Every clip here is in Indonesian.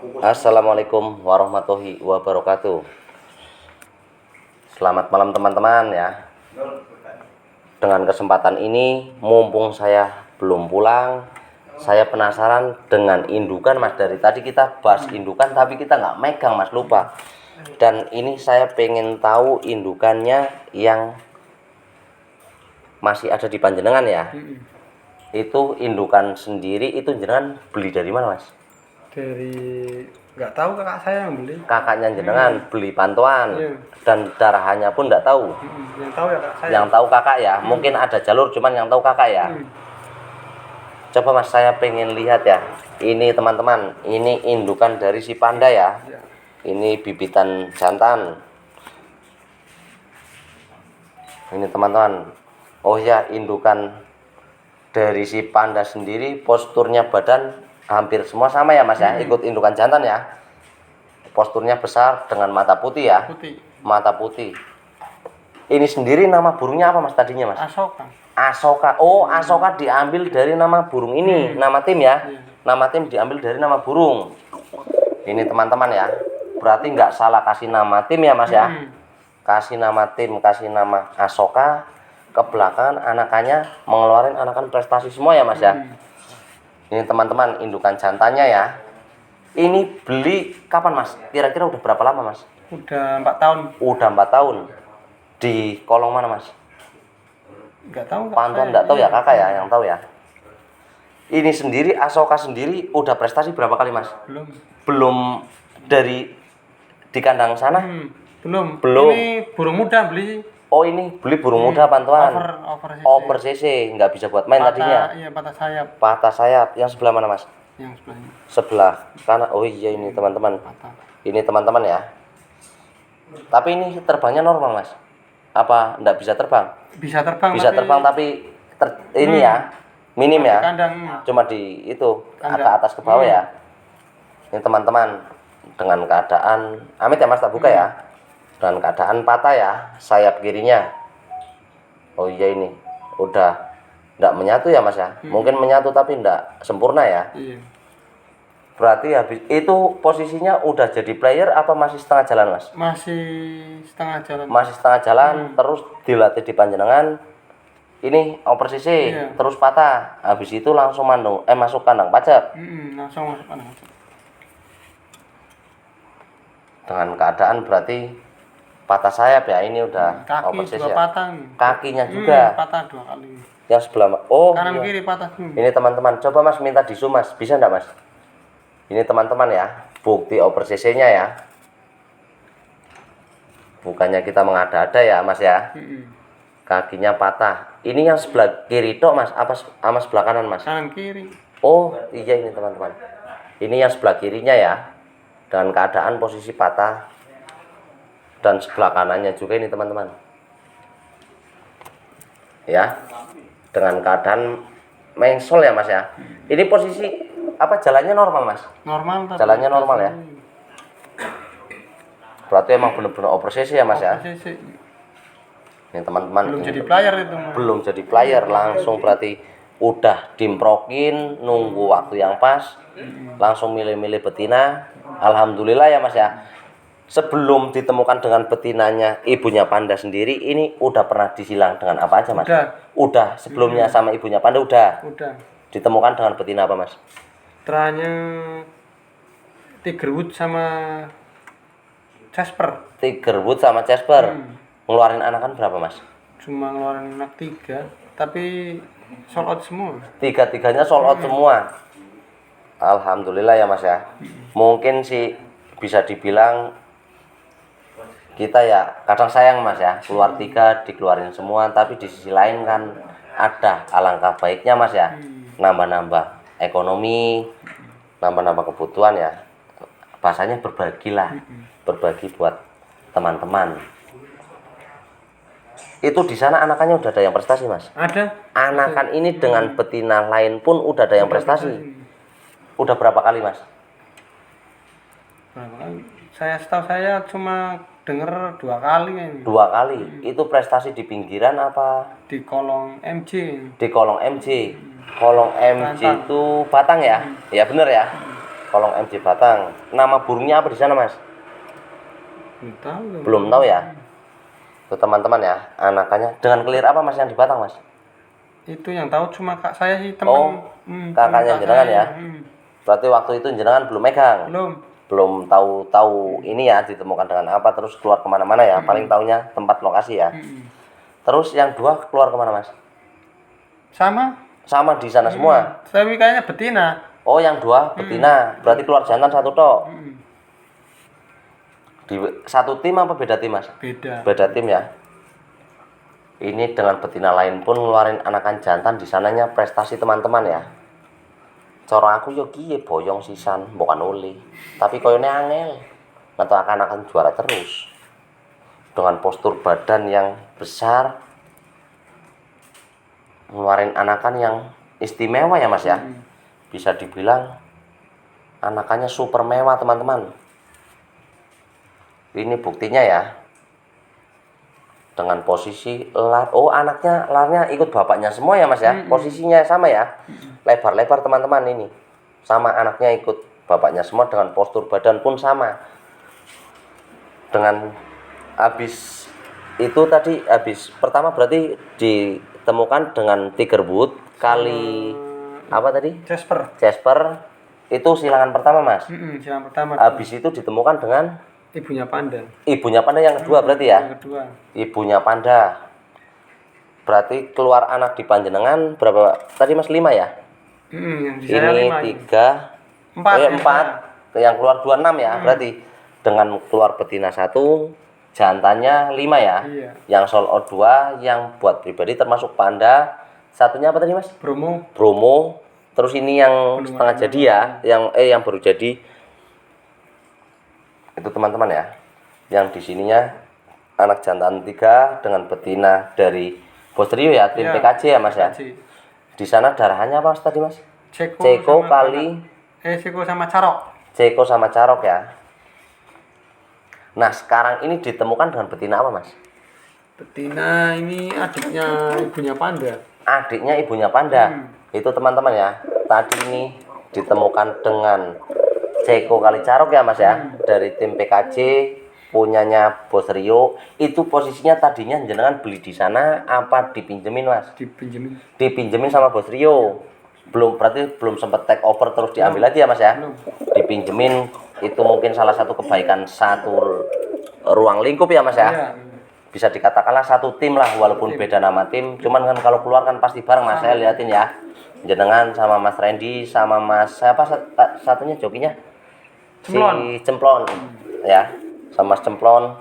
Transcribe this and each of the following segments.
Assalamualaikum warahmatullahi wabarakatuh. Selamat malam teman-teman ya. Dengan kesempatan ini, mumpung saya belum pulang, saya penasaran dengan indukan Mas. Dari tadi kita bahas indukan tapi kita nggak megang Mas, lupa. Dan ini saya pengen tahu indukannya yang masih ada di panjenengan ya. Itu indukan sendiri, itu jenengan beli dari mana Mas? Dari nggak tahu, kakak saya yang beli. Kakaknya jenengan beli pantuan. Iya. Dan darahannya pun nggak tahu. Yang tahu ya kakak saya. Yang tahu kakak ya, mungkin ada jalur cuman yang tahu kakak ya. Coba Mas, saya pengen lihat ya. Ini teman-teman, ini indukan dari si panda ya. Ya. Ini bibitan jantan. Ini teman-teman. Oh ya, indukan dari si panda sendiri, posturnya badan hampir semua sama ya Mas ya, ikut indukan jantan ya. Posturnya besar dengan mata putih ya. Putih. Mata putih. Ini sendiri nama burungnya apa Mas tadinya Mas? Asoka. Asoka. Oh, Asoka diambil dari nama burung ini, nama tim ya. Nama tim diambil dari nama burung. Ini teman-teman ya. Berarti nggak salah kasih nama tim ya Mas ya. Kasih nama tim, kasih nama Asoka. Kebelakangan anakannya mengeluarkan anakan prestasi semua ya Mas ya. Ini teman-teman indukan jantannya ya. Ini beli kapan Mas? Kira-kira udah berapa lama Mas? Udah 4 tahun. Udah 4 tahun. Di kolong mana Mas? Nggak tahu. Pantuan nggak tahu ya, kakak ya yang tahu ya. Ini sendiri Asoka sendiri udah prestasi berapa kali Mas? Belum. Belum dari di kandang sana? Belum. Belum. Ini burung muda beli. Oh, ini beli burung muda pantuan. Over CC, nggak bisa buat main tadinya. Iya, patah sayap. Patah sayap. Yang sebelah mana Mas? Yang sebelahnya. Sebelah kanan. Oh iya, ini teman-teman. Patah. Ini teman-teman ya. Tapi ini terbangnya normal Mas? Apa nggak bisa terbang? Bisa terbang. Bisa terbang tapi ini ya minim ya. Kandang. Cuma di itu ke Kandang. atas ke bawah ya. Ini teman-teman dengan keadaan amit ya Mas, tak buka ya. Dengan keadaan patah ya sayap kirinya. Oh iya, ini udah nggak menyatu ya Mas ya. Mungkin menyatu tapi nggak sempurna ya. Iya. Berarti habis itu posisinya udah jadi player apa masih setengah jalan Mas? Masih setengah jalan. Masih setengah jalan. Terus dilatih di panjenengan. Ini operasi Iya. terus patah. Habis itu langsung masuk kandang pajak. Langsung masuk kandang. Dengan keadaan berarti patah sayap ya, ini udah Kaki operasi juga ya. patah. Kakinya juga. Patah 2 kali. Yang sebelah oh Kanan iya. kiri patah. Ini teman-teman, coba Mas minta di zoom Mas, bisa enggak Mas? Ini teman-teman ya, bukti operasinya ya. Bukannya kita mengada-ada ya Mas ya. Kakinya patah. Ini yang sebelah kiri dok Mas, apa sama sebelah kanan Mas? Kanan kiri. Oh iya, ini teman-teman. Ini yang sebelah kirinya ya, dengan keadaan posisi patah. Dan sebelah kanannya juga ini teman-teman. Ya, dengan keadaan mengsol ya Mas ya. Ini posisi apa, jalannya normal Mas? Normal. Jalannya normal ya. Berarti emang benar-benar operasi ya Mas ya. Ini teman-teman. Belum jadi player itu. Belum jadi player, langsung berarti udah dimprokin, nunggu waktu yang pas, langsung milih-milih betina. Alhamdulillah ya Mas ya. Sebelum ditemukan dengan betinanya ibunya panda sendiri, ini udah pernah disilang dengan apa aja Mas? Udah sebelumnya sama ibunya panda udah. Ditemukan dengan betina apa Mas? Terakhirnya Tigerwood sama Casper. Tigerwood sama Casper. Ngeluarin anakan berapa Mas? Cuma ngeluarin anak 3, tapi sold out semua. Tiga-tiganya sold out semua. Alhamdulillah ya Mas ya. Mungkin sih bisa dibilang kita ya kadang sayang Mas ya, keluar 3 dikeluarin semua, tapi di sisi lain kan ada alangkah baiknya Mas ya, nambah-nambah ekonomi, nambah-nambah kebutuhan ya. Bahasanya berbagilah, berbagi buat teman-teman. Itu di sana anakannya udah ada yang prestasi Mas? Ada. Anakan ini dengan betina lain pun udah ada yang prestasi. Udah berapa kali Mas? Setahu saya cuma denger 2 kali kan. 2 kali. Itu prestasi di pinggiran apa? Di kolong MJ. Di kolong MJ. Kolong MJ itu Batang ya? Ya bener ya. Kolong MJ Batang. Nama burungnya apa di sana, Mas? Belum tahu. Belum tahu ya. Tuh teman-teman ya, anakannya dengan kelir apa Mas yang di Batang, Mas? Itu yang tahu cuma kak saya sih, teman. Oh, kakaknya teman kak jenengan saya. ya. Berarti waktu itu jenengan belum megang. Belum tahu ini ya ditemukan dengan apa, terus keluar kemana-mana ya. Paling taunya tempat lokasi ya. Terus yang dua keluar kemana, Mas? Sama di sana semua. Tapi kayaknya betina. Oh, yang dua betina. Berarti keluar jantan satu tok. Di satu tim apa beda tim, Mas? Beda tim ya. Ini dengan betina lain pun ngeluarin anakan jantan di sananya prestasi teman-teman ya. Cara aku yo kiye boyong sisan bukan oli. Tapi koyone angel. Atau akan juara terus. Dengan postur badan yang besar, ngeluarin anakan yang istimewa ya Mas ya. Bisa dibilang anakannya super mewah teman-teman. Ini buktinya ya. Dengan posisi lar, oh anaknya larnya ikut bapaknya semua ya Mas ya. Posisinya sama ya. Lebar-lebar teman-teman ini. Sama anaknya ikut bapaknya semua, dengan postur badan pun sama. Dengan habis itu tadi, habis pertama berarti ditemukan dengan tigerwood kali apa tadi? Jasper. Itu silangan pertama Mas. Silangan pertama. Habis itu ditemukan dengan ibunya panda. Ibunya panda yang kedua berarti ya? Yang kedua. Ibunya panda. Berarti keluar anak di panjenengan berapa tadi Mas? 5 ya? Yang di Ini 3, 4. Yang keluar 26 ya? Berarti dengan keluar betina 1, jantannya 5 ya? Iya. Yang sold out 2, yang buat pribadi termasuk panda. Satunya apa tadi Mas? Bromo. Terus ini yang setengah jadi ya? Yang baru jadi. Itu teman-teman ya. Yang di sininya anak jantan 3 dengan betina dari Bos Rio ya, tim PKJ ya Mas ya. Di sana darahnya apa tadi Mas? Ceko sama Carok. Ceko sama Carok ya. Nah sekarang ini ditemukan dengan betina apa Mas? Betina ini adiknya ibunya panda. Adiknya ibunya panda. Itu teman-teman ya. Tadi ini ditemukan dengan Ceko kali Carok ya Mas ya, dari tim PKJ punyanya Bos Rio. Itu posisinya tadinya jenengan beli di sana apa dipinjemin Mas? Dipinjemin sama Bos Rio. Berarti belum sempat take over terus diambil lagi ya Mas ya? Dipinjemin. Itu mungkin salah satu kebaikan satu ruang lingkup ya Mas ya? Bisa dikatakanlah satu tim lah, walaupun beda nama tim. Cuman kan kalau keluar kan pasti bareng Mas. Saya liatin ya, jenengan sama Mas Randy sama Mas siapa satunya jokinya? Cemplon ya, sama Mas Cemplon.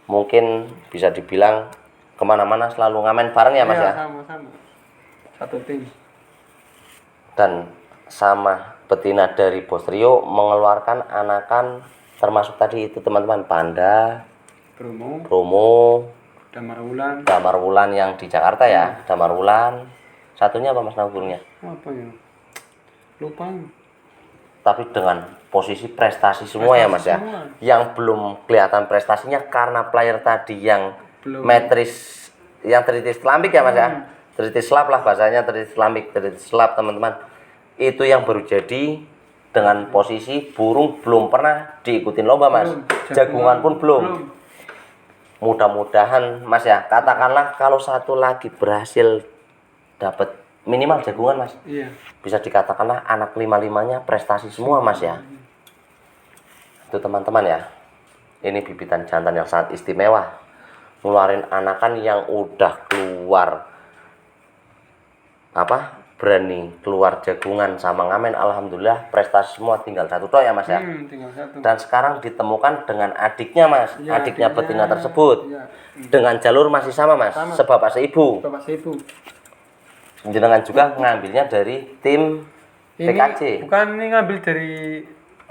Mungkin bisa dibilang kemana-mana selalu ngamen bareng ya Mas ya? Sama-sama satu tim. Dan sama betina dari Bos Rio mengeluarkan anakan termasuk tadi itu teman-teman, panda, Bromo, Damar Wulan yang di Jakarta ya. Damar Wulan. Satunya apa Mas nama burungnya? Apa ya? Lupa. Tapi dengan posisi prestasi semua ya Mas ya. Yang belum kelihatan prestasinya karena player tadi yang metris, yang tritis lambik ya Mas ya. Tritis slap lah bahasanya, tritis lambik, tritis slap teman-teman. Itu yang baru jadi dengan posisi burung belum pernah diikutin lomba Mas. Jagungan pun belum. Mudah-mudahan Mas ya, katakanlah kalau satu lagi berhasil dapat minimal jagungan Mas. Bisa dikatakanlah anak 5-5-nya prestasi semua Mas ya. Itu teman-teman ya. Ini bibitan jantan yang sangat istimewa. Ngeluarin anakan yang udah keluar berani keluar jagungan sama ngamen, alhamdulillah prestasi semua, tinggal satu toh ya Mas ya. Dan sekarang ditemukan dengan adiknya Mas, adiknya betina tersebut. Dengan jalur masih sama Mas, sebapak seibu. Jenengan juga ngambilnya dari tim PKJ. Bukan, ini ngambil dari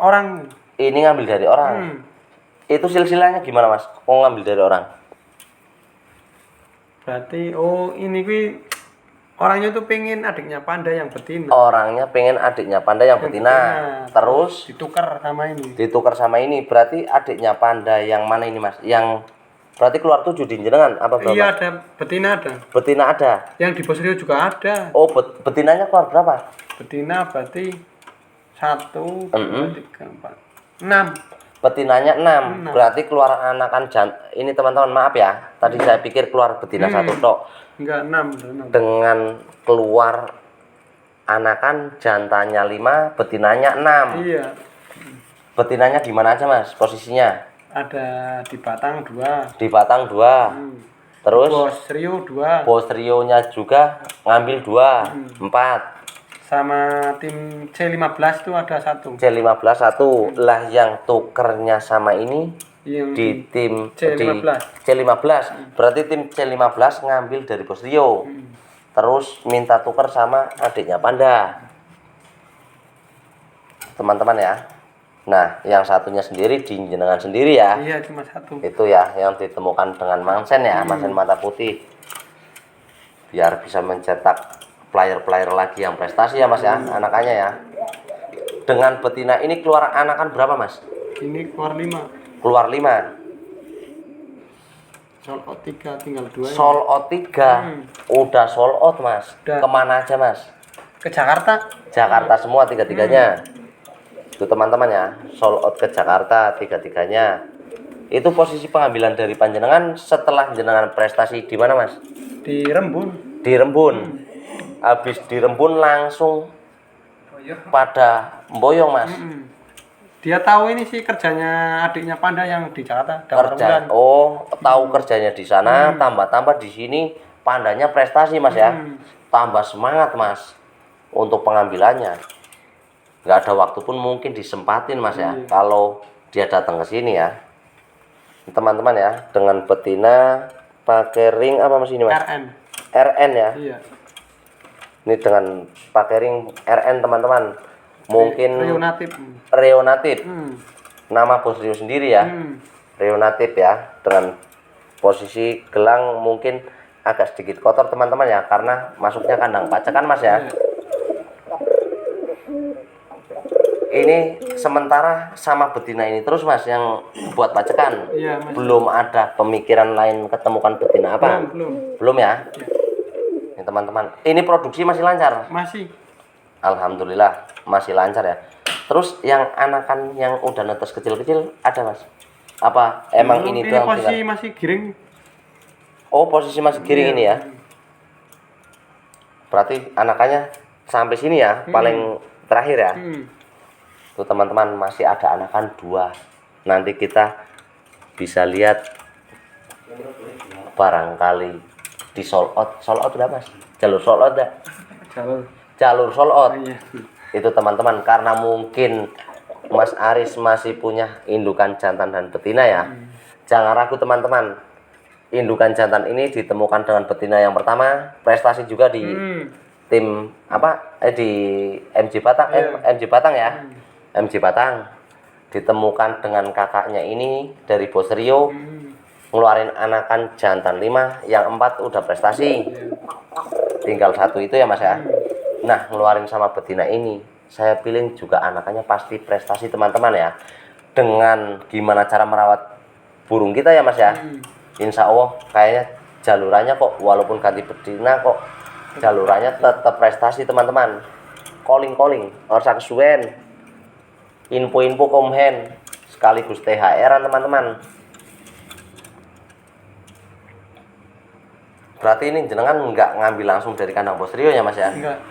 orang. Ini ngambil dari orang. Itu silsilahnya gimana Mas? Kok ngambil dari orang? Berarti ini orangnya tuh pengen adiknya panda yang betina. Orangnya pengen adiknya panda yang betina. Terus ditukar sama ini. Berarti adiknya panda yang mana ini Mas? Yang berarti keluar 7 di jenengan apa berapa? Iya, ada betina ada. Yang di Bos Rio juga ada. Oh, betinanya keluar berapa? Betina berarti 1 1, 2, Mm-mm. 3, 4, 6. Betinanya 6. Enam. Berarti keluar anakan ini teman-teman, maaf ya. Tadi saya pikir keluar betina satu tok. Enggak 6. Dengan keluar anakan jantannya 5, betinanya 6. Iya, Betinanya gimana aja Mas posisinya? ada di batang 2. Di batang 2. Terus Bos Rio 2. bos Rio-nya juga ngambil 2, 4. Sama tim C15 tuh ada 1. C15 1. Lah yang tukernya sama ini Yang di tim C15. di C15. Berarti tim C15 ngambil dari bos Rio. Terus minta tuker sama adiknya Panda. Teman-teman ya. Nah, yang satunya sendiri di jenengan sendiri ya. Iya, cuma 1. Itu ya yang ditemukan dengan mangsen ya, mangsen mata putih. Biar bisa mencetak player-player lagi yang prestasi ya Mas ya, anakannya ya. Dengan betina ini keluar anakan berapa Mas? Ini keluar 5. Keluar 5. Sold out 3, tinggal 2. Sold out 3. Udah sold out Mas. Udah. Kemana aja Mas? Ke Jakarta. Jakarta semua tiga-tiganya. Itu teman-teman ya, sold out ke Jakarta tiga-tiganya. Itu posisi pengambilan dari panjenengan setelah jenengan prestasi di mana Mas? Di Rembun. Di Rembun. Habis di Rembun langsung pada Boyong Mas. Dia tahu ini sih kerjanya adiknya Panda yang di Jakarta. Kerja. Oh, tahu kerjanya di sana, tambah-tambah di sini Pandanya prestasi Mas ya. Tambah semangat Mas untuk pengambilannya. Nggak ada waktu pun mungkin disempatin Mas ya. Kalau dia datang ke sini ya. Teman-teman ya, dengan betina pakai ring apa Mas ini Mas? RN. RN ya. Iya. Ini dengan pakai ring RN teman-teman. Mungkin Rio Natif. Rio Natif. Hmm. Nama bos Rio sendiri ya. Rio Natif ya. Dengan posisi gelang mungkin agak sedikit kotor teman-teman ya, karena masuknya kandang pacakan Mas ya. Ini sementara sama betina ini terus Mas yang buat pacakan. Iya, Mas. Belum ada pemikiran lain ketemukan betina apa? Belum ya. Ini teman-teman. Ini produksi masih lancar. Masih. Alhamdulillah masih lancar ya. Terus yang anakan yang udah netes kecil-kecil ada Mas? Apa emang ini doang? Posisi masih giring. Oh, posisi masih giring ini ya. Berarti anakannya sampai sini ya, paling terakhir ya. Tuh teman-teman, masih ada anakan 2. Nanti kita bisa lihat barangkali di sold out. Sold out udah Mas? Jalur sold out dah? Jalur sold out. Iya. Itu teman-teman, karena mungkin Mas Aris masih punya indukan jantan dan betina ya. Jangan ragu teman-teman. Indukan jantan ini ditemukan dengan betina yang pertama, prestasi juga di tim apa? Di MJ Batang, MJ Batang ya. MJ Batang ditemukan dengan kakaknya ini dari Bos Rio, ngeluarin anakan jantan 5, yang 4 udah prestasi. Tinggal 1 itu ya Mas ya. Nah, ngeluarin sama betina ini, saya pilih juga anakannya pasti prestasi teman-teman ya. Dengan gimana cara merawat burung kita ya Mas ya. Insya Allah kayaknya jalurannya kok walaupun ganti betina kok jalurannya tetap prestasi teman-teman. Calling orsak kesuwen, info-info komhen sekaligus THR teman-teman. Berarti ini jenengan nggak ngambil langsung dari kandang Bos Rio ya Mas ya? Enggak.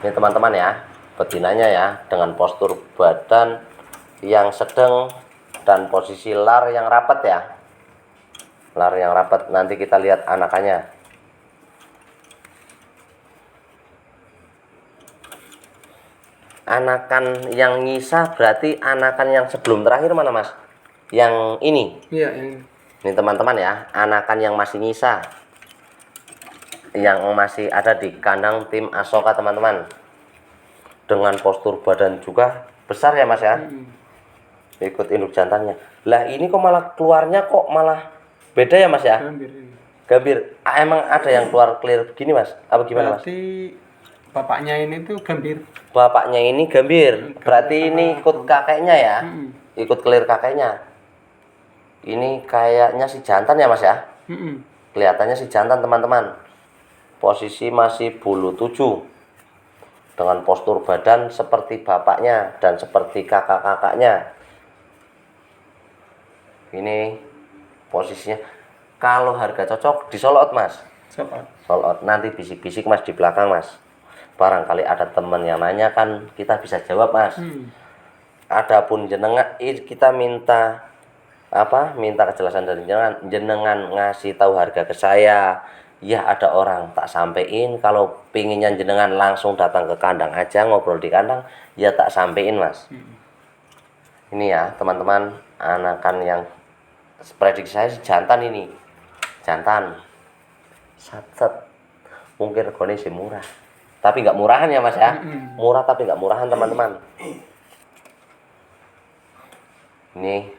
Ini teman-teman ya, betinanya ya dengan postur badan yang sedang dan posisi lar yang rapat ya. Lar yang rapat, nanti kita lihat anakannya. Anakan yang nyisa berarti anakan yang sebelum terakhir mana Mas? Yang ini. Iya, yang Ini teman-teman ya, anakan yang masih nyisa, yang masih ada di kandang tim Asoka teman-teman. Dengan postur badan juga besar ya Mas ya. Ikut induk jantannya. Lah ini kok malah keluarnya kok malah beda ya Mas ya? gambir ini. Gambir. Emang ada yang keluar clear begini Mas? Apa gimana Mas? Berarti bapaknya ini tuh gambir. Bapaknya ini gambir. Berarti ini ikut kakeknya ya? Ikut clear kakeknya. Ini kayaknya si jantan ya Mas ya? Kelihatannya si jantan teman-teman. Posisi masih bulu 7. dengan postur badan seperti bapaknya dan seperti kakak-kakaknya. Ini posisinya. Kalau harga cocok disolot mas, solot. Nanti bisik-bisik mas di belakang mas. Barangkali ada teman yang nanya kan kita bisa jawab mas. Adapun jenengan kita minta minta kejelasan dari jenengan ngasih tahu harga ke saya. Ya ada orang tak sampein, kalau pinginnya jenengan langsung datang ke kandang aja ngobrol di kandang, ya tak sampein mas. Ini ya teman-teman, anakan yang prediksi saya jantan ini, jantan satset, mungkin regane sih murah, tapi nggak murahan ya mas ya, murah tapi nggak murahan teman-teman. Ini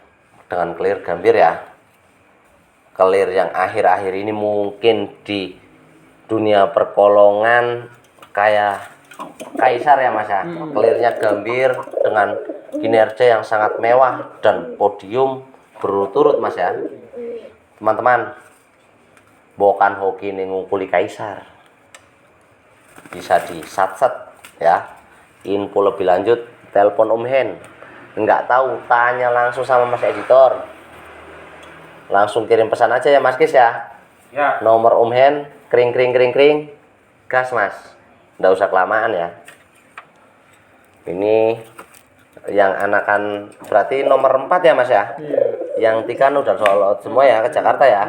dengan clear gambir ya. Kelir yang akhir-akhir ini mungkin di dunia perkolongan kayak kaisar ya mas ya. Kelirnya gambir dengan kinerja yang sangat mewah dan podium berturut-turut mas ya. Teman-teman, bukan hoki nih ngukuli kaisar, bisa di satset ya. Info lebih lanjut telepon Om Hen, nggak tahu tanya langsung sama mas editor, langsung kirim pesan aja ya mas Kis ya. Ya. Nomor Om Hen, kring gas mas, nggak usah kelamaan ya. Ini yang anakan berarti nomor 4 ya mas ya. Yang 3 udah soal semua ya ke Jakarta ya.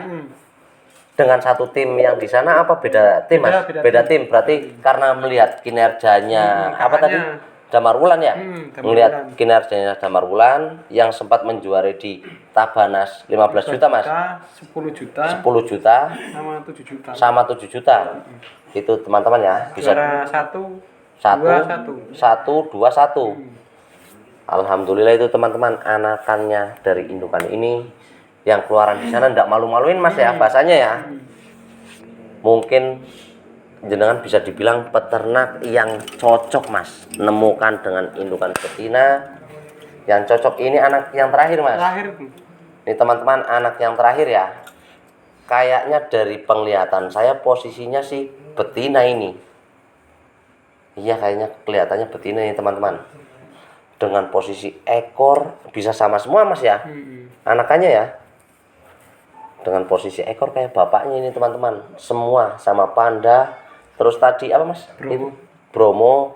Dengan satu tim yang di sana apa beda tim mas? Beda tim berarti karena melihat kinerjanya tadi Damar Wulan ya. Melihat kinerjanya Damar Wulan yang sempat menjuari di Tabanas 15 juta mas. 10 juta. 10 juta Sama 7 juta. Sama 7 juta. Itu teman-teman ya, bisa juara 1 2 1. Alhamdulillah itu teman-teman, anakannya dari indukan ini yang keluaran di sana ndak malu-maluin mas ya bahasanya ya. Mungkin jenengan bisa dibilang peternak yang cocok mas, nemukan dengan indukan betina yang cocok. Ini anak yang terakhir mas. Ini teman-teman anak yang terakhir ya. Kayaknya dari penglihatan saya posisinya sih betina ini. Iya kayaknya kelihatannya betina ini teman-teman. Dengan posisi ekor bisa sama semua mas ya. Anakannya ya. Dengan posisi ekor kayak bapaknya ini teman-teman. Semua sama panda. Terus tadi apa mas? Bromo.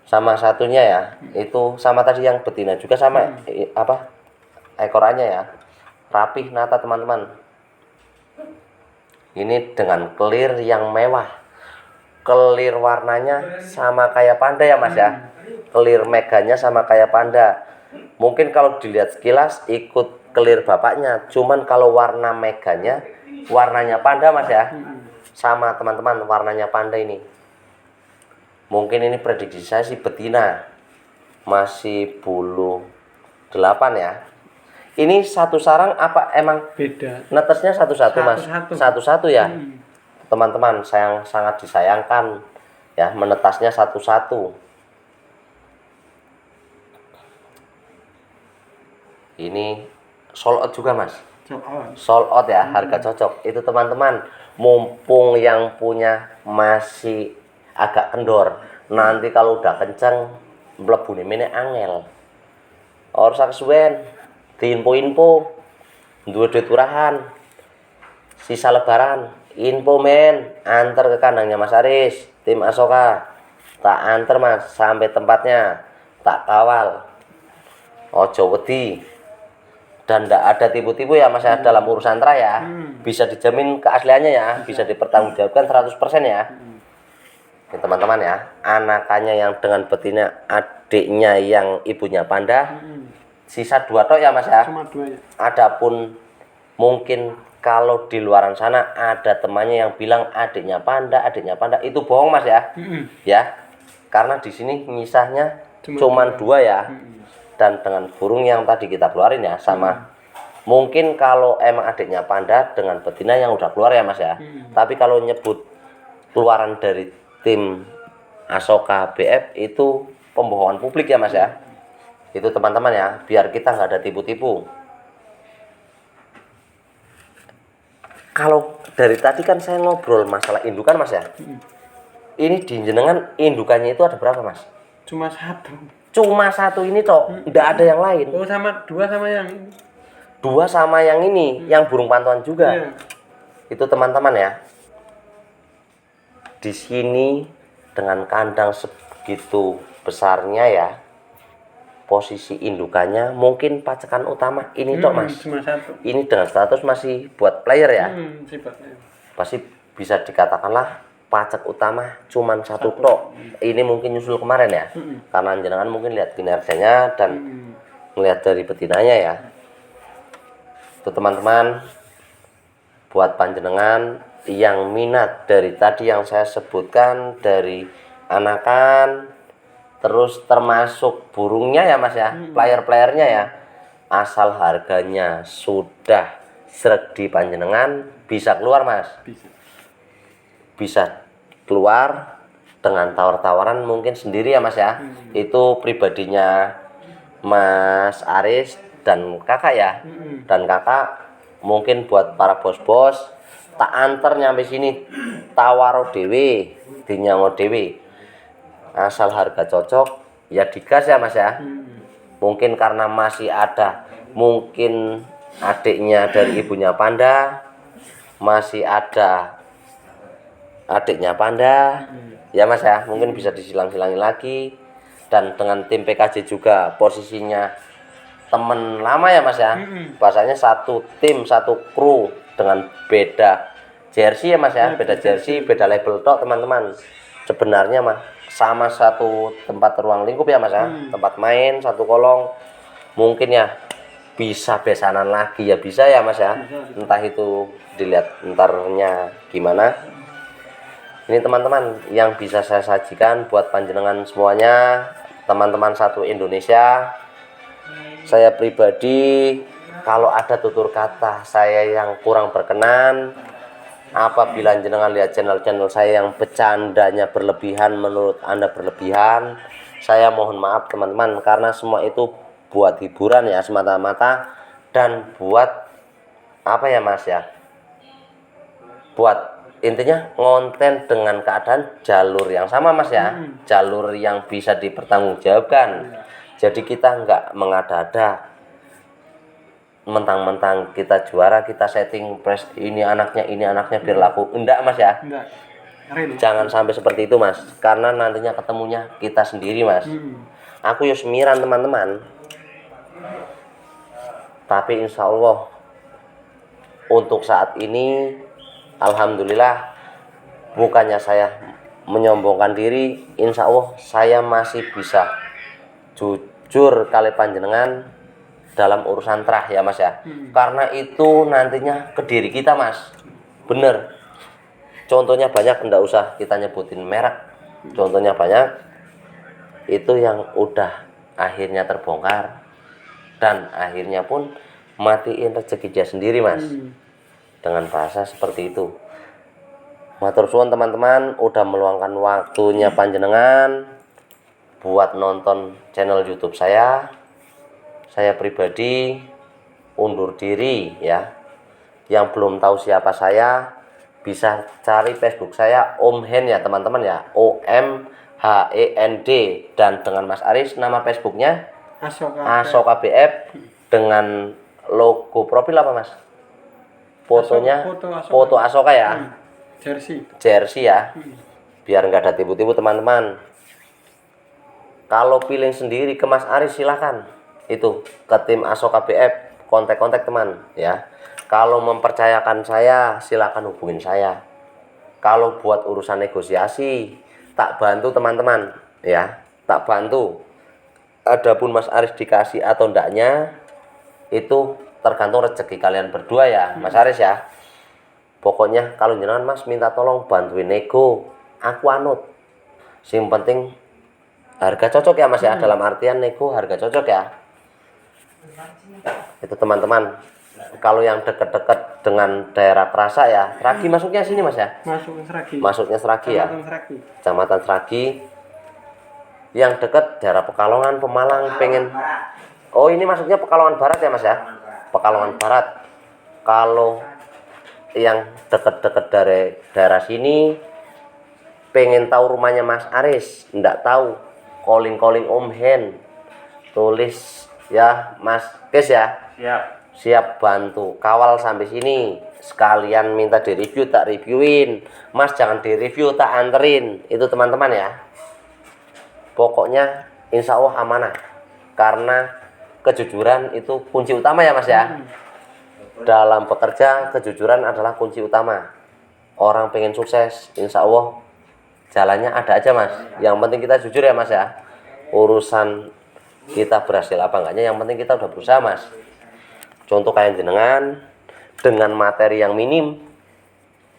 Sama satunya ya. Itu sama tadi yang betina juga sama ekorannya ya. Rapih nata teman-teman. Ini dengan clear yang mewah. Clear warnanya sama kayak panda ya mas ya. Clear meganya sama kayak panda. Mungkin kalau dilihat sekilas ikut clear bapaknya, cuman kalau warna meganya warnanya panda mas ya. Sama teman-teman, warnanya panda ini. Mungkin ini prediksi saya sih betina. Masih bulu 8 ya. Ini satu sarang apa emang beda? Netesnya satu-satu mas. Satu-satu ya. Teman-teman, sangat disayangkan ya, menetasnya satu-satu. Ini sold out juga mas. Sold out ya, harga cocok. Itu teman-teman, mumpung yang punya masih agak kendor, nanti kalau udah kenceng mlebu ini angel. Ora sak kesuwen diinfo-info duwe duit turahan. Sisa lebaran, info men, antar ke kandangnya Mas Aris, tim Asoka. Tak antar mas sampai tempatnya, tak kawal. Ojo wedi. Dan tidak ada tipu-tipu ya mas ya dalam urusan tra ya. Bisa dijamin keasliannya ya, bisa dipertanggungjawabkan 100% ya. Ini teman-teman ya, anakannya yang dengan betina, adiknya yang ibunya panda. Sisa 2 tok ya mas ya. Cuma 2 ya. Adapun mungkin kalau di luaran sana ada temannya yang bilang adiknya panda, itu bohong mas ya. Ya, karena di sini nyisahnya cuman 2 ya. Dan dengan burung yang tadi kita keluarin ya sama. Mungkin kalau emang adiknya panda dengan betina yang udah keluar ya mas ya. Tapi kalau nyebut keluaran dari tim Asoka BF itu pembohongan publik ya mas ya. Itu teman-teman ya, biar kita nggak ada tipu-tipu. Kalau dari tadi kan saya ngobrol masalah indukan mas ya. Ini di jenengan indukannya itu ada berapa mas? Cuma satu. Cuma satu ini toh, tidak ada yang lain. Oh sama dua sama yang ini. Dua sama yang ini, yang burung pantauan juga. Iya. Itu teman-teman ya. Di sini dengan kandang segitu besarnya ya, posisi indukannya mungkin pacekan utama ini toh mas. Cuma satu. Ini dengan status masih buat player ya. Sifatnya. Pasti bisa dikatakanlah pacak utama cuman satu tok. Ini mungkin nyusul kemarin ya. Karena jenengan mungkin lihat kinerjanya dan melihat dari betinanya ya. Itu teman-teman, buat panjenengan yang minat dari tadi yang saya sebutkan, dari anakan terus termasuk burungnya ya mas ya, player-playernya ya, asal harganya sudah sreg di panjenengan bisa keluar mas. Bisa keluar dengan tawar-tawaran mungkin sendiri ya mas ya. Itu pribadinya Mas Aris dan kakak ya. Dan kakak mungkin buat para bos-bos tak antar nyampe sini tawaro dewe dinyango dewe, asal harga cocok ya digas ya mas ya. Mungkin karena masih ada mungkin adiknya dari ibunya Panda, masih ada adiknya Panda ya mas ya, mungkin bisa disilang-silangi lagi. Dan dengan tim PKJ juga posisinya temen lama ya mas ya, bahasanya satu tim satu kru dengan beda jersey ya mas ya, beda jersey beda label tok teman-teman. Sebenarnya mah sama satu tempat ruang lingkup ya mas ya, tempat main satu kolong. Mungkin ya bisa besanan lagi ya bisa ya mas ya, entah itu dilihat entarnya gimana. Ini teman-teman yang bisa saya sajikan buat panjenengan semuanya, teman-teman satu Indonesia. Saya pribadi kalau ada tutur kata saya yang kurang berkenan, apabila jenengan lihat channel-channel saya yang bercandanya berlebihan, menurut Anda berlebihan, saya mohon maaf teman-teman, karena semua itu buat hiburan ya semata-mata, dan buat apa ya mas ya, buat intinya ngonten dengan keadaan jalur yang sama mas ya, jalur yang bisa dipertanggungjawabkan. Jadi kita nggak mengada-ada mentang-mentang kita juara kita setting press ini anaknya biar laku, enggak mas ya. Jangan sampai seperti itu mas, karena nantinya ketemunya kita sendiri mas. Aku ya semiran teman-teman, tapi insya Allah untuk saat ini alhamdulillah, bukannya saya menyombongkan diri, insya Allah saya masih bisa jujur kali panjenengan dalam urusan terah ya mas ya. Karena itu nantinya ke diri kita mas, bener. Contohnya banyak, enggak usah kita nyebutin merek, contohnya banyak. Itu yang udah akhirnya terbongkar dan akhirnya pun matiin rezeki dia sendiri mas. Dengan bahasa seperti itu. Matur suwun teman-teman udah meluangkan waktunya panjenengan buat nonton channel YouTube saya. Saya pribadi undur diri ya. Yang belum tahu siapa saya bisa cari Facebook saya Om Hen ya teman-teman ya, OMHEND. Dan dengan Mas Aris nama Facebooknya Asoka BF dengan logo profil apa mas? Fotonya foto Asoka ya, jersey ya, biar nggak ada tipu-tipu teman-teman. Kalau pilih sendiri ke Mas Aris silahkan, itu ke tim Asoka BF, kontak-kontak teman ya. Kalau mempercayakan saya silahkan hubungin saya. Kalau buat urusan negosiasi tak bantu teman-teman ya, tak bantu. Adapun Mas Aris dikasih atau enggaknya itu tergantung rezeki kalian berdua ya Mas Aris ya. Pokoknya kalau jenengan mas minta tolong bantuin nego, aku anut. Yang penting harga cocok ya mas ya, dalam artian nego harga cocok ya. Itu teman-teman. Kalau yang deket-deket dengan daerah Kerasa ya, Sragi masuknya sini mas ya. Masuknya Sragi ya, Kecamatan Sragi. Yang dekat daerah Pekalongan, Pemalang, pengen, oh ini masuknya Pekalongan Barat ya mas ya, Pekalongan Barat. Kalau yang dekat-dekat dari daerah sini pengen tahu rumahnya Mas Aris, ndak tahu, calling Om Hen, tulis ya Mas Kes ya. Siap bantu kawal sampai sini, sekalian minta direview tak reviewin, Mas jangan direview tak anterin, itu teman-teman ya. Pokoknya insya Allah amanah, karena kejujuran itu kunci utama ya Mas ya. Dalam bekerja kejujuran adalah kunci utama. Orang pengen sukses insya Allah jalannya ada aja Mas, yang penting kita jujur ya Mas ya. Urusan kita berhasil apa enggaknya, yang penting kita udah berusaha Mas. Contoh kayak jenengan dengan materi yang minim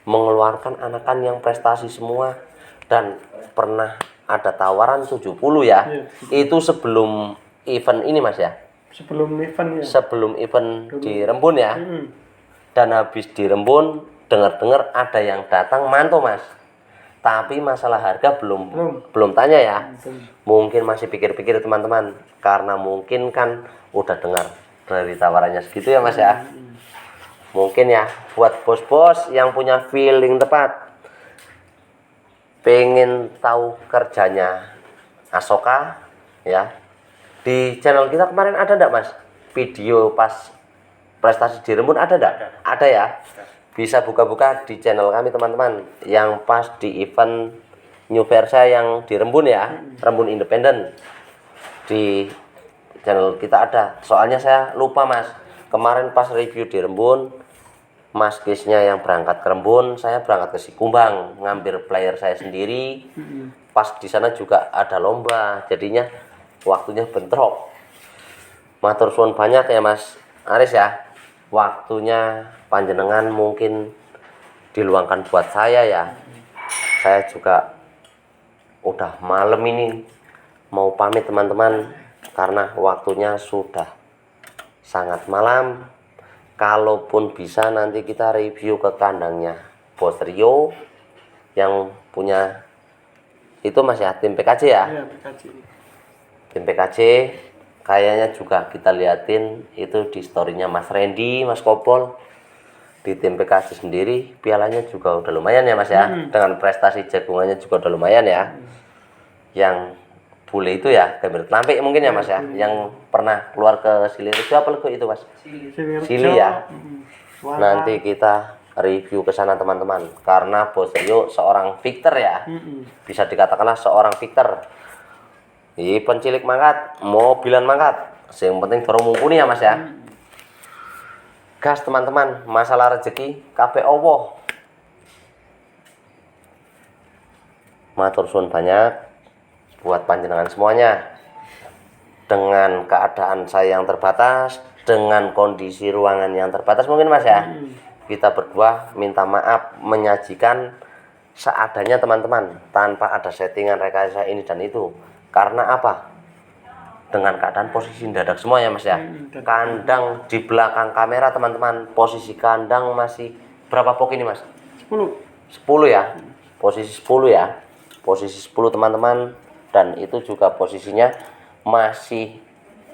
mengeluarkan anakan yang prestasi semua, dan pernah ada tawaran 70 ya. Itu sebelum event ini Mas ya. Sebelum event ya. Sebelum event di Rembun ya. Dan habis di Rembun dengar-dengar ada yang datang mantu Mas. Tapi masalah harga belum tanya ya. Mungkin masih pikir-pikir teman-teman, karena mungkin kan udah dengar dari tawarannya segitu ya Mas ya. Mungkin ya buat bos-bos yang punya feeling tepat, pengen tahu kerjanya Asoka ya, di channel kita kemarin ada enggak Mas video pas prestasi di Rembun, ada enggak? Ada ya. Bisa buka-buka di channel kami teman-teman, yang pas di event New Versa yang di Rembun ya, Rembun Independen, di channel kita ada. Soalnya saya lupa Mas, kemarin pas review di Rembun, Mas Kisnya yang berangkat ke Rembun, saya berangkat ke Sikumbang ngambil player saya sendiri. Pas di sana juga ada lomba, jadinya waktunya bentrok. Matur suwun banyak ya Mas Aris ya, waktunya panjenengan mungkin diluangkan buat saya ya. Saya juga udah malam ini mau pamit teman-teman, karena waktunya sudah sangat malam. Kalaupun bisa nanti kita review ke kandangnya Bos Rio yang punya itu Mas ya, tim PKC ya. Iya, PKC. Tim PKC kayaknya juga kita liatin itu di storynya Mas Randy, Mas Kopol. Di tim PKC sendiri pialanya juga udah lumayan ya Mas ya. Dengan prestasi jagungannya juga udah lumayan ya. Yang bule itu ya Gambir Lampik mungkin ya Mas ya, yang pernah keluar ke Silirejo apa lego itu Mas? Sili ya. Nanti kita review ke sana teman-teman, karena Bos Rio seorang victor ya. Bisa dikatakanlah seorang victor. Pencilik mangkat, mobilan mangkat, yang penting dorong mumpuni ya Mas ya. Gas teman-teman, masalah rezeki kabeh Allah. Matur suwun banyak buat panjenengan semuanya. Dengan keadaan saya yang terbatas, dengan kondisi ruangan yang terbatas mungkin Mas ya, kita berdua minta maaf menyajikan seadanya teman-teman, tanpa ada settingan rekayasa ini dan itu. Karena apa? Dengan keadaan posisi dadak semua ya Mas ya. Kandang di belakang kamera teman-teman, posisi kandang masih berapa pok ini Mas? 10 ya. Posisi 10 ya. Posisi 10 teman-teman, dan itu juga posisinya masih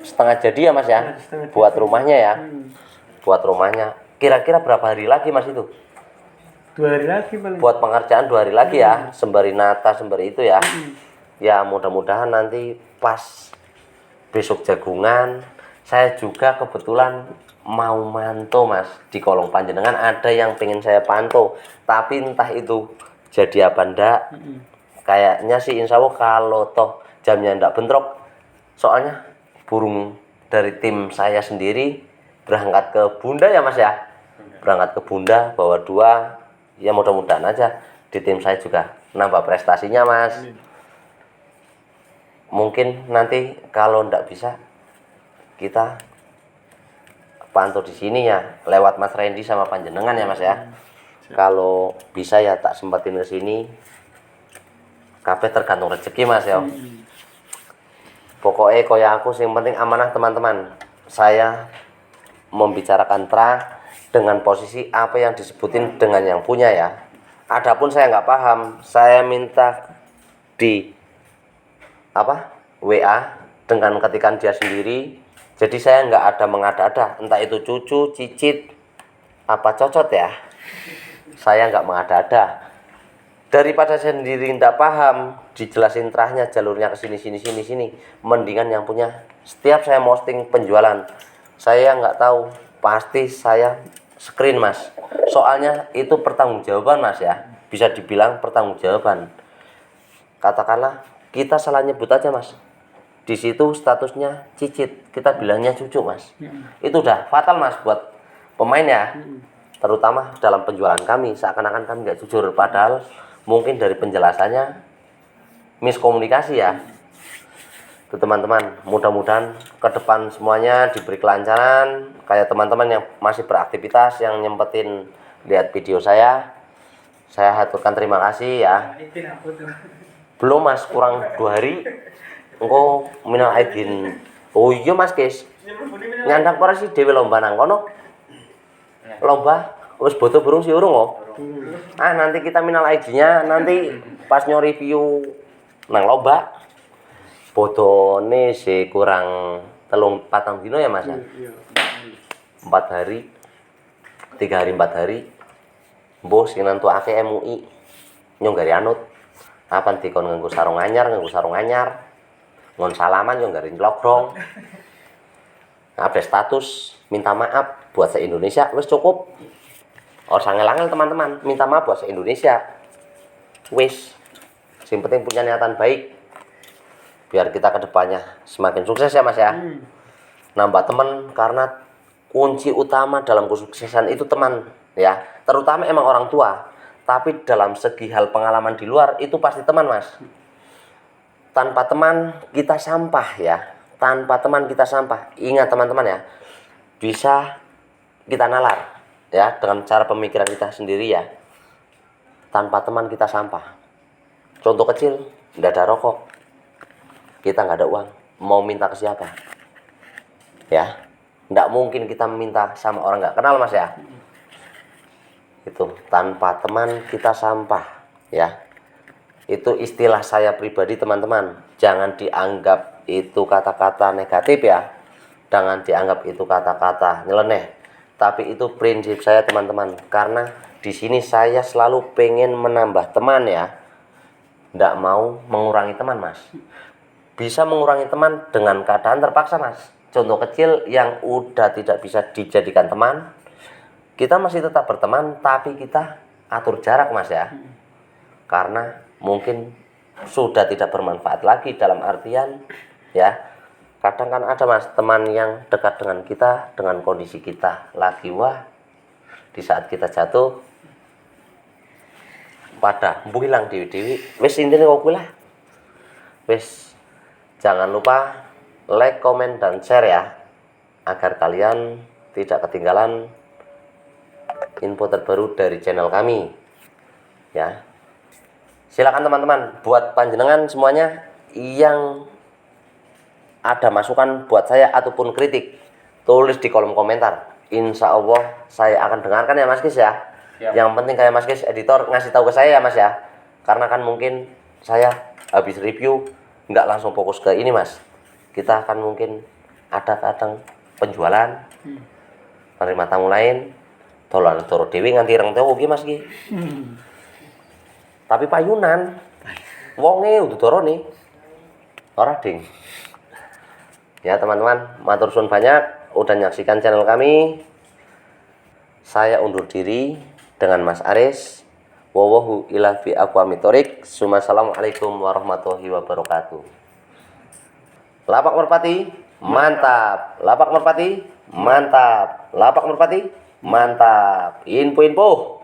setengah jadi ya Mas ya. Buat rumahnya ya. Buat rumahnya. Kira-kira berapa hari lagi Mas itu? 2 hari lagi paling. Buat pengerjaan 2 hari lagi ya. Sembari nata, sembari itu ya. Ya mudah-mudahan nanti pas besok jagungan, saya juga kebetulan mau mantau Mas di kolong panjenengan, ada yang pengen saya pantau, tapi entah itu jadi apa ndak. Kayaknya sih insya Allah kalau toh jamnya ndak bentrok, soalnya burung dari tim saya sendiri berangkat ke Bunda ya Mas ya, berangkat ke Bunda bawa 2, ya mudah-mudahan aja di tim saya juga nambah prestasinya Mas. Mungkin nanti kalau ndak bisa kita pantau di sini ya lewat Mas Randy sama panjenengan ya Mas ya. Kalau bisa ya tak sempatin ke sini. Kabeh tergantung rezeki Mas ya. Pokoknya koyo aku sing penting amanah teman-teman. Saya membicarakan terang dengan posisi apa yang disebutin dengan yang punya ya. Adapun saya nggak paham, saya minta di WA dengan ketikan dia sendiri. Jadi saya nggak ada mengada-ada, entah itu cucu, cicit, apa cocot ya. Saya nggak mengada-ada. Daripada saya sendiri tidak paham, dijelasin terahnya jalurnya ke sini sini, mendingan yang punya. Setiap saya posting penjualan, saya nggak tahu, pasti saya screen mas. Soalnya itu pertanggungjawaban mas ya, bisa dibilang pertanggungjawaban. Katakanlah kita salah nyebut aja mas, di situ statusnya cicit, kita bilangnya cucu mas. Itu udah fatal mas buat pemain ya, terutama dalam penjualan kami. Seakan-akan kami nggak jujur, padahal mungkin dari penjelasannya miskomunikasi ya. Tuh teman-teman, mudah-mudahan ke depan semuanya diberi kelancaran. Kayak teman-teman yang masih beraktivitas, yang nyempetin lihat video saya haturkan terima kasih ya. Belum mas, kurang 2 hari engko minal aidin. Oh iya mas guys, nyandang para si dewe lomba nang kono. Lomba wis boto burung si urung oh. Nanti kita minal aidinnya nanti pas nyo review nang lomba botone sih kurang 3-4 dino ya mas ya. 4 hari 3 hari 4 hari bos sing nentukake MUI nyong gari anut apa dikon nganggo sarung anyar ngon salaman yo gari logrong update status minta maaf buat se-Indonesia wis cukup. Orang angel-angel teman-teman, minta maaf buat se-Indonesia wis. Yang penting punya niatan baik biar kita kedepannya semakin sukses ya mas ya. Nambah teman, karena kunci utama dalam kesuksesan itu teman ya, terutama emang orang tua. Tapi dalam segi hal pengalaman di luar itu pasti teman mas. Tanpa teman kita sampah ya, tanpa teman kita sampah. Ingat teman-teman ya, bisa kita nalar ya dengan cara pemikiran kita sendiri ya. Tanpa teman kita sampah. Contoh kecil, tidak ada rokok, kita nggak ada uang, mau minta ke siapa ya? Nggak mungkin kita minta sama orang nggak kenal mas ya. Itu tanpa teman kita sampah ya. Itu istilah saya pribadi teman-teman. Jangan dianggap itu kata-kata negatif ya, jangan dianggap itu kata-kata nyeleneh. Tapi itu prinsip saya teman-teman. Karena di sini saya selalu pengen menambah teman ya, nggak mau mengurangi teman mas. Bisa mengurangi teman dengan keadaan terpaksa mas. Contoh kecil yang udah tidak bisa dijadikan teman, kita masih tetap berteman tapi kita atur jarak mas ya. Karena mungkin sudah tidak bermanfaat lagi, dalam artian ya, kadang kan ada mas teman yang dekat dengan kita dengan kondisi kita lagi wah, di saat kita jatuh pada mbuh hilang dewi-dewi wis intine kok kuwi lah. Wis jangan lupa like, komen dan share ya, agar kalian tidak ketinggalan info terbaru dari channel kami ya. Silakan teman-teman, buat panjenengan semuanya yang ada masukan buat saya ataupun kritik, tulis di kolom komentar. Insya Allah saya akan dengarkan ya mas Kis ya. Yap. Yang penting kayak mas Kis editor ngasih tahu ke saya ya mas ya. Karena kan mungkin saya habis review nggak langsung fokus ke ini mas. Kita akan mungkin ada kadang penjualan, menerima tamu lain, dolan toro dewi nganti reng tewo ki mas ki. Tapi payunan, wonge udah dorone, ora ding. Ya teman-teman, matur suwun banyak udah nyaksikan channel kami. Saya undur diri dengan Mas Aris. Wawahu ila fi aqwamit thoriq. Assalamualaikum warahmatullahi wabarakatuh. Lapak merpati, mantap. Lapak merpati, mantap. Lapak merpati, mantap. Info-info.